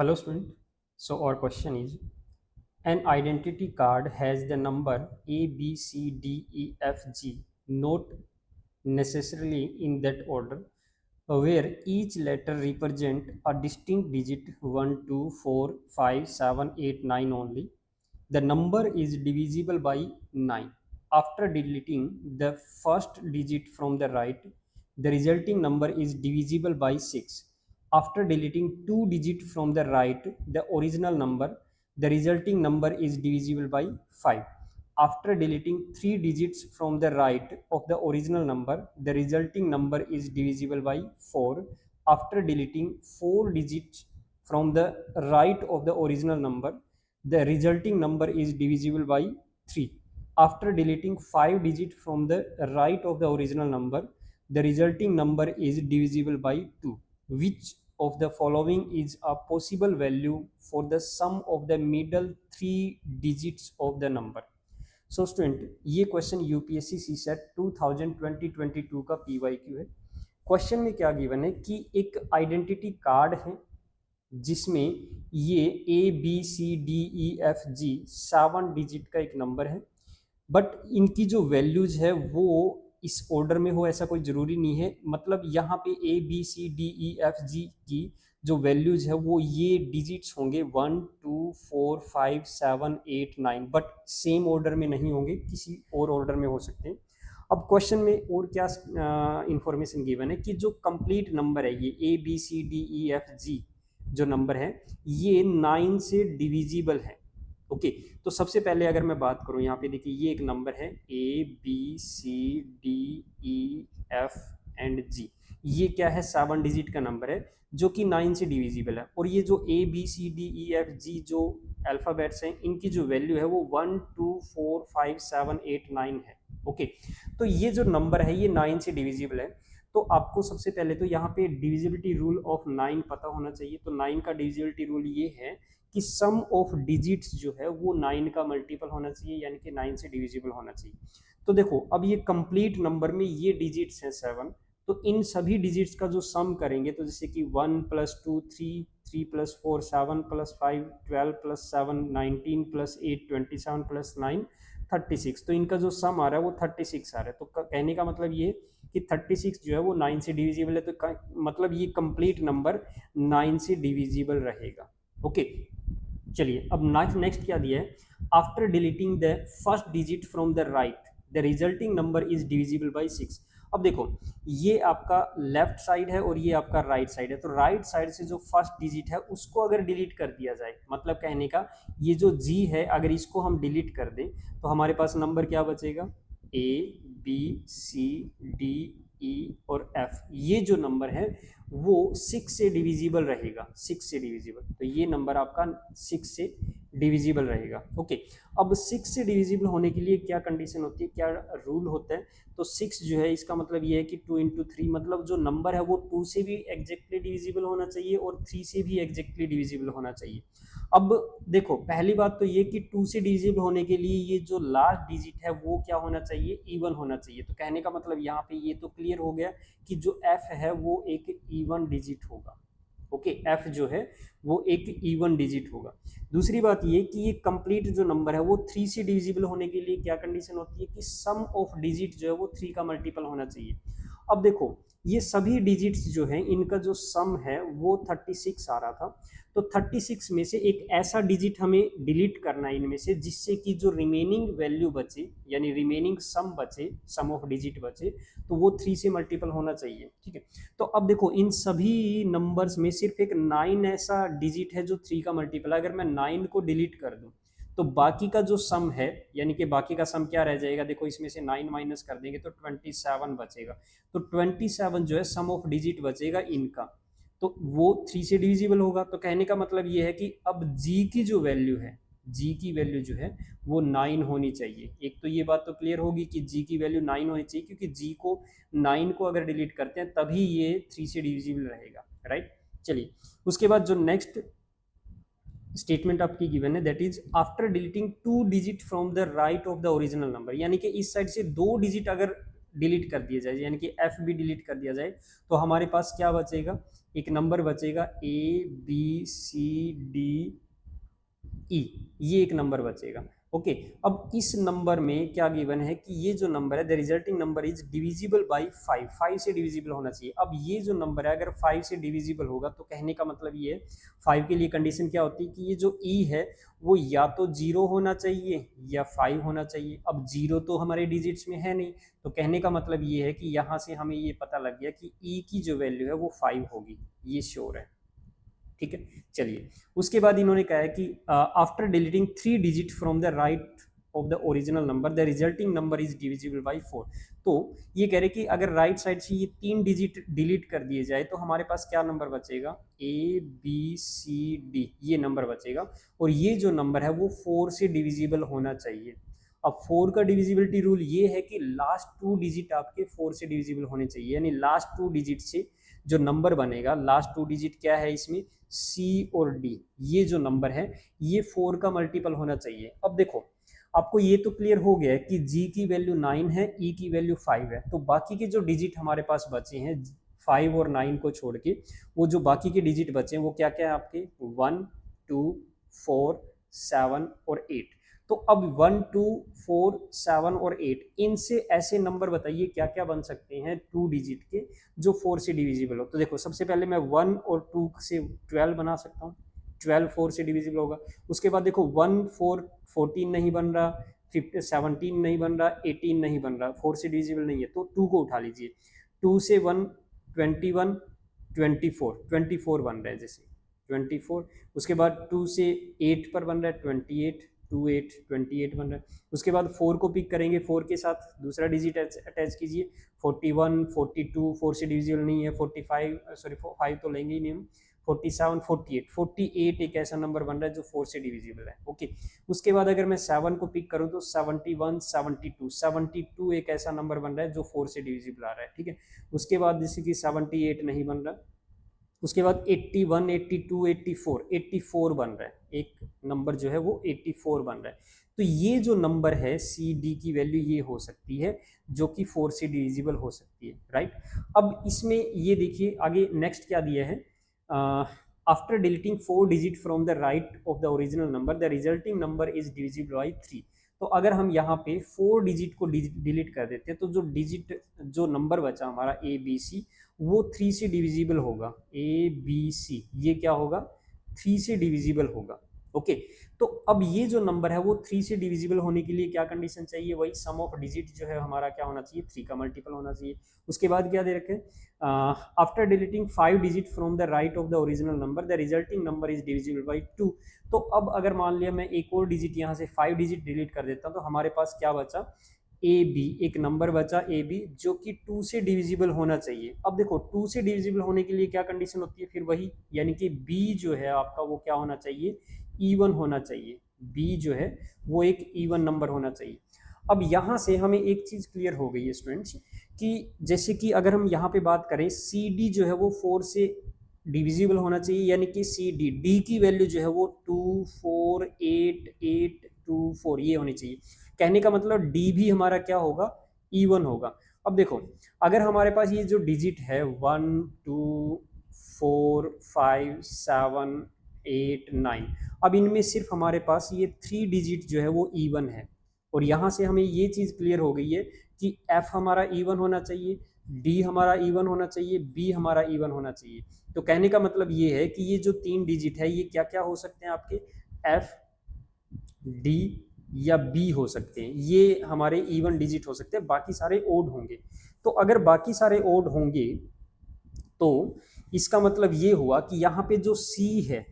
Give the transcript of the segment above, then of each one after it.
Hello student. So our question is an identity card has the number A, B, C, D, E, F, G, not necessarily in that order, where each letter represent a distinct digit 1, 2, 4, 5, 7, 8, 9 only. The number is divisible by 9. After deleting the first digit from the right, the resulting number is divisible by 6. After deleting two digits from the right, the original number, the resulting number is divisible by 5. After deleting three digits from the right of the original number, the resulting number is divisible by 4. After deleting four digits from the right of the original number, the resulting number is divisible by 3. After deleting 5 digits from the right of the original number, the resulting number is divisible by 2. Which of the following is a possible value for the sum of the middle three digits of the number? So student ये question UPSC सी set 2020-22 का PYQ है। Question में क्या given है कि एक identity card है जिसमें ये A B C D E F G 7 digit का एक नंबर है, बट इनकी जो वैल्यूज है वो इस ऑर्डर में हो ऐसा कोई ज़रूरी नहीं है। मतलब यहाँ पे A B C D E F G की जो वैल्यूज है वो ये डिजिट्स होंगे 1 2 4 5 7 8 9, बट सेम ऑर्डर में नहीं होंगे, किसी और ऑर्डर में हो सकते हैं। अब क्वेश्चन में और क्या इंफॉर्मेशन गिवन है कि जो कंप्लीट नंबर है ये A B C D E F G जो नंबर है ये 9 से डिविजिबल है। ओके, तो सबसे पहले अगर मैं बात करूं यहाँ पे देखिए ये एक नंबर है A B C D E F and G, ये क्या है 7 डिजिट का नंबर है जो कि 9 से डिविजिबल है। और ये जो A B C D E F G जो अल्फ़ाबेट्स हैं इनकी जो वैल्यू है वो 1 2 4 5 7 8 9 है। ओके, तो ये जो नंबर है ये 9 से डिविजिबल है। तो आपको सबसे पहले तो यहाँ पे डिविजिबिलिटी रूल ऑफ 9 पता होना चाहिए। तो 9 का डिविजिबिलिटी रूल ये है कि सम ऑफ डिजिट्स जो है वो 9 का मल्टीपल होना चाहिए, यानी कि 9 से डिविजिबल होना चाहिए। तो देखो अब ये कंप्लीट नंबर में ये डिजिट्स हैं 7, तो इन सभी डिजिट्स का जो सम करेंगे तो जैसे कि 1 + 2 3, 3 + 4 7 + 5 12 + 7 19 + 8 27 + 9 36, तो इनका जो सम आ रहा है वो 36 आ रहा है। तो कहने का मतलब ये कि 36 जो है वो 9 से डिविजिबल है, तो मतलब ये कंप्लीट नंबर 9 से डिविजिबल रहेगा। ओके, चलिए अब नेक्स्ट क्या दिया है, after deleting the first digit from the right the resulting number is divisible by 6। अब देखो ये आपका लेफ्ट साइड है और ये आपका राइट साइड है, तो राइट साइड से जो फर्स्ट डिजिट है उसको अगर डिलीट कर दिया जाए, मतलब कहने का ये जो जी है अगर इसको हम डिलीट कर दें तो हमारे पास नंबर क्या बचेगा, ए बी सी डी ई और एफ, ये जो नंबर है वो 6 से डिविजिबल रहेगा, 6 से डिविजिबल, तो ये नंबर आपका 6 से डिविजिबल रहेगा। ओके, अब 6 से डिविजिबल होने के लिए क्या कंडीशन होती है, क्या रूल होता है, तो 6 जो है इसका मतलब ये है कि 2 × 3, मतलब जो नंबर है वो 2 से भी एग्जैक्टली डिविजिबल होना चाहिए और 3 से भी एग्जैक्टली डिविजिबल होना चाहिए। अब देखो पहली बात तो ये कि 2 से डिविजिबल होने के लिए ये जो लास्ट डिजिट है वो क्या होना चाहिए, इवन होना चाहिए। तो कहने का मतलब यहाँ पे ये तो क्लियर हो गया कि जो एफ है वो एक इवन डिजिट होगा। ओके, एफ जो है वो एक इवन डिजिट होगा। दूसरी बात ये कि ये कंप्लीट जो नंबर है वो 3 से डिविजिबल होने के लिए क्या कंडीशन होती है कि सम ऑफ डिजिट जो है वो 3 का मल्टीपल होना चाहिए। अब देखो ये सभी डिजिट्स जो हैं इनका जो सम है वो 36 आ रहा था, तो 36 में से एक ऐसा डिजिट हमें डिलीट करना है इनमें से जिससे कि जो रिमेनिंग वैल्यू बचे यानी रिमेनिंग सम बचे, सम ऑफ डिजिट बचे, तो वो 3 से मल्टीपल होना चाहिए। ठीक है, तो अब देखो इन सभी नंबर्स में सिर्फ एक 9 ऐसा डिजिट है जो 3 का मल्टीपल है। अगर मैं 9 को डिलीट कर दूं तो बाकी का जो सम है यानी कि बाकी का सम क्या रह जाएगा, देखो इसमें से 9 माइनस कर देंगे तो 27 बचेगा, तो 27 जो है सम ऑफ डिजिट बचेगा इनका, तो वो 3 से डिविजिबल होगा। तो कहने का मतलब ये है कि अब जी की जो वैल्यू है, जी की वैल्यू जो है वो 9 होनी चाहिए। एक तो ये बात तो क्लियर होगी कि जी की वैल्यू 9 होनी चाहिए, क्योंकि जी को 9 को अगर डिलीट करते हैं तभी ये 3 से डिविजिबल रहेगा, राइट। चलिए उसके बाद जो नेक्स्ट स्टेटमेंट आपकी गिवन है that is after deleting 2 digit from the right of the original number, यानी कि इस साइड से 2 डिजिट अगर डिलीट कर दिया जाए, यानी कि एफ भी डिलीट कर दिया जाए, तो हमारे पास क्या बचेगा, एक नंबर बचेगा ABCDE, ये एक नंबर बचेगा। ओके, अब इस नंबर में क्या गिवन है कि ये जो नंबर है the resulting number is divisible by 5, 5 से डिविजिबल होना चाहिए। अब ये जो नंबर है अगर 5 से डिविजिबल होगा तो कहने का मतलब ये है 5 के लिए कंडीशन क्या होती है कि ये जो ई है वो या तो 0 होना चाहिए या 5 होना चाहिए। अब 0 तो हमारे डिजिट्स में है नहीं, तो कहने का मतलब ये है कि यहाँ से हमें ये पता लग गया कि ई की जो वैल्यू है वो 5 होगी, ये श्योर है। ठीक है, चलिए उसके बाद इन्होंने कहा है कि after deleting 3 digit from the right of the original number the resulting number is divisible by 4। तो ये कह रहे कि अगर राइट साइड से ये 3 डिजिट डिलीट कर दिए जाए तो हमारे पास क्या नंबर बचेगा, ABCD ये नंबर बचेगा, और ये जो नंबर है वो 4 से डिविजिबल होना चाहिए। अब 4 का डिविजिबिलिटी रूल ये है कि लास्ट 2 डिजिट आपके 4 से डिविजिबल होने चाहिए, यानी लास्ट 2 डिजिट से जो नंबर बनेगा, लास्ट 2 डिजिट क्या है इसमें, C और D, ये जो नंबर है ये 4 का मल्टीपल होना चाहिए। अब देखो आपको ये तो क्लियर हो गया है कि G की वैल्यू 9 है, E की वैल्यू 5 है, तो बाकी के जो डिजिट हमारे पास बचे हैं 5 और 9 को छोड़ के, वो जो बाकी के डिजिट बचे हैं वो क्या क्या है आपके 1 2 4 7 और 8। तो अब 1 2 4 7 और 8 इनसे ऐसे नंबर बताइए क्या क्या बन सकते हैं 2 डिजिट के जो 4 से डिविजिबल हो। तो देखो सबसे पहले मैं 1 और 2 से 12 बना सकता हूँ, 12 4 से डिविजिबल होगा। उसके बाद देखो 1 4 14 नहीं बन रहा, 17 नहीं बन रहा, 18 नहीं बन रहा, 4 से डिविजिबल नहीं है, तो 2 को उठा लीजिए। 2 से 1 21 24 बन रहा है जैसे 24। उसके बाद 2 से 8 पर बन रहा है 28, 28 बन रहा है। उसके बाद 4 को पिक करेंगे, 4 के साथ दूसरा डिजिट अटैच कीजिए 41 42, 4 से डिविजिबल नहीं है, 45 सॉरी 5 तो लेंगे ही नहीं हम, 47 48 एक ऐसा नंबर बन रहा है जो 4 से डिविजिबल है। ओके, उसके बाद अगर मैं 7 को पिक करूं तो 71 72 एक ऐसा नंबर बन रहा है जो 4 से डिविजिबल आ रहा है। ठीक है, उसके बाद जैसे कि 78 नहीं बन रहा, उसके बाद 81 82 84 बन रहा है, एक नंबर जो है वो 84 बन रहा है। तो ये जो नंबर है सी डी की वैल्यू ये हो सकती है जो कि 4 से डिविजिबल हो सकती है, राइट। अब इसमें ये देखिए आगे नेक्स्ट क्या दिया है, after deleting 4 digit from the right of the original number the resulting number is divisible by 3। तो अगर हम यहाँ पे 4 डिजिट को डिलीट कर देते हैं तो जो डिजिट जो नंबर बचा हमारा ABC वो 3 से डिविजिबल होगा, ABC ये क्या होगा 3 से डिविजिबल होगा। ओके, तो अब ये जो नंबर है वो 3 से डिविजिबल होने के लिए क्या कंडीशन चाहिए, वही सम ऑफ डिजिट जो है हमारा क्या होना चाहिए 3 का मल्टीपल होना चाहिए। उसके बाद क्या दे रखे, after deleting 5 digit from the right of the original number the resulting number is divisible by 2। तो अब अगर मान लिया मैं एक और डिजिट यहाँ से 5 डिजिट डिलीट कर देता हूँ तो हमारे पास क्या बचा AB, एक नंबर बचा AB जो कि 2 से डिविजिबल होना चाहिए। अब देखो 2 से डिविजिबल होने के लिए क्या कंडीशन होती है, फिर वही यानी कि B जो है आपका वो क्या होना चाहिए even होना चाहिए, B जो है वो एक even नंबर होना चाहिए। अब यहाँ से हमें एक चीज क्लियर हो गई है स्टूडेंट्स कि जैसे कि अगर हम यहाँ पे बात करें CD जो है वो 4 से डिविजिबल होना चाहिए, यानी कि CD D की वैल्यू जो है वो 2 4 8 8 2 4 ये होनी चाहिए। कहने का मतलब D भी हमारा क्या होगा even होगा। अब देखो अगर हमारे पास ये जो डिजिट है 1 2 4 5 7 8 9, अब इनमें सिर्फ हमारे पास ये 3 डिजिट जो है वो even है, और यहाँ से हमें ये चीज़ क्लियर हो गई है कि F हमारा even होना चाहिए, D हमारा even होना चाहिए, B हमारा even होना चाहिए। तो कहने का मतलब ये है कि ये जो 3 डिजिट है ये क्या क्या हो सकते हैं आपके F D या B हो सकते हैं, ये हमारे इवन डिजिट हो सकते हैं, बाकी सारे ओड होंगे। तो अगर बाकी सारे ओड होंगे तो इसका मतलब ये हुआ कि यहाँ पे जो C है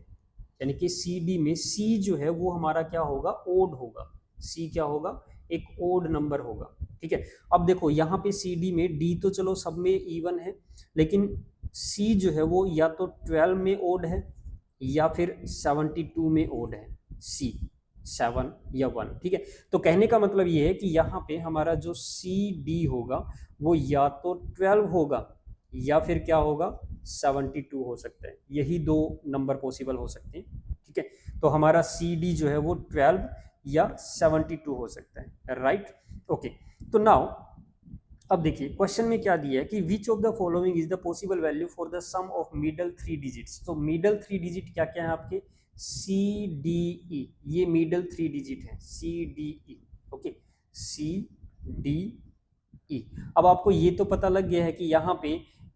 यानी कि CD में C जो है वो हमारा क्या होगा ओड होगा, C क्या होगा एक ओड नंबर होगा। ठीक है, अब देखो यहाँ पे CD में D तो चलो सब में इवन है, लेकिन C जो है वो या तो 12 में ओड है या फिर 72 में ओड है, C 7 या 1। ठीक है, तो कहने का मतलब ये है कि यहाँ पे हमारा जो CD होगा वो या तो 12 होगा या फिर क्या होगा 72 हो सकता है, यही दो नंबर पॉसिबल हो सकते हैं। ठीक है, तो हमारा CD जो है वो 12 या 72 हो सकता है, राइट। ओके, तो नाउ अब देखिए क्वेश्चन में क्या दिया है कि which of the following is the possible value for the sum of middle three digits. तो मिडल थ्री डिजिट क्या क्या है आपके, सी डी ई, ये मिडल थ्री डिजिट है, C D E. Okay, C D E. अब आपको ये तो पता लग गया है कि यहाँ पे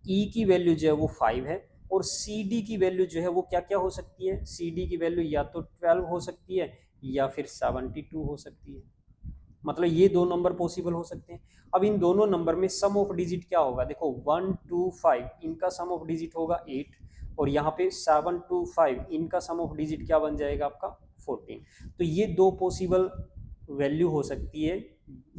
ई की वैल्यू जो है वो 5 है, और सी डी की वैल्यू जो है वो क्या क्या हो सकती है, सी डी की वैल्यू या तो 12 हो सकती है या फिर 72 हो सकती है। मतलब ये दो नंबर पॉसिबल हो सकते हैं। अब इन दोनों नंबर में सम ऑफ डिजिट क्या होगा, देखो 1 2 5 इनका सम ऑफ डिजिट होगा 8, और यहाँ पे 7 2 5 इनका सम ऑफ डिजिट क्या बन जाएगा आपका 14। तो ये दो पॉसिबल वैल्यू हो सकती है,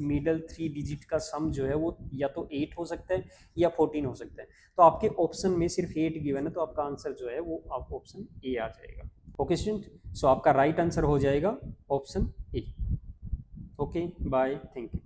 मिडल थ्री डिजिट का सम जो है वो या तो 8 हो सकता है या 14 हो सकता है। तो आपके ऑप्शन में सिर्फ 8 गिवन है, तो आपका आंसर जो है वो आप ऑप्शन ए आ जाएगा। ओके स्टूडेंट, सो आपका राइट आंसर हो जाएगा option A. Okay, bye. Thank you.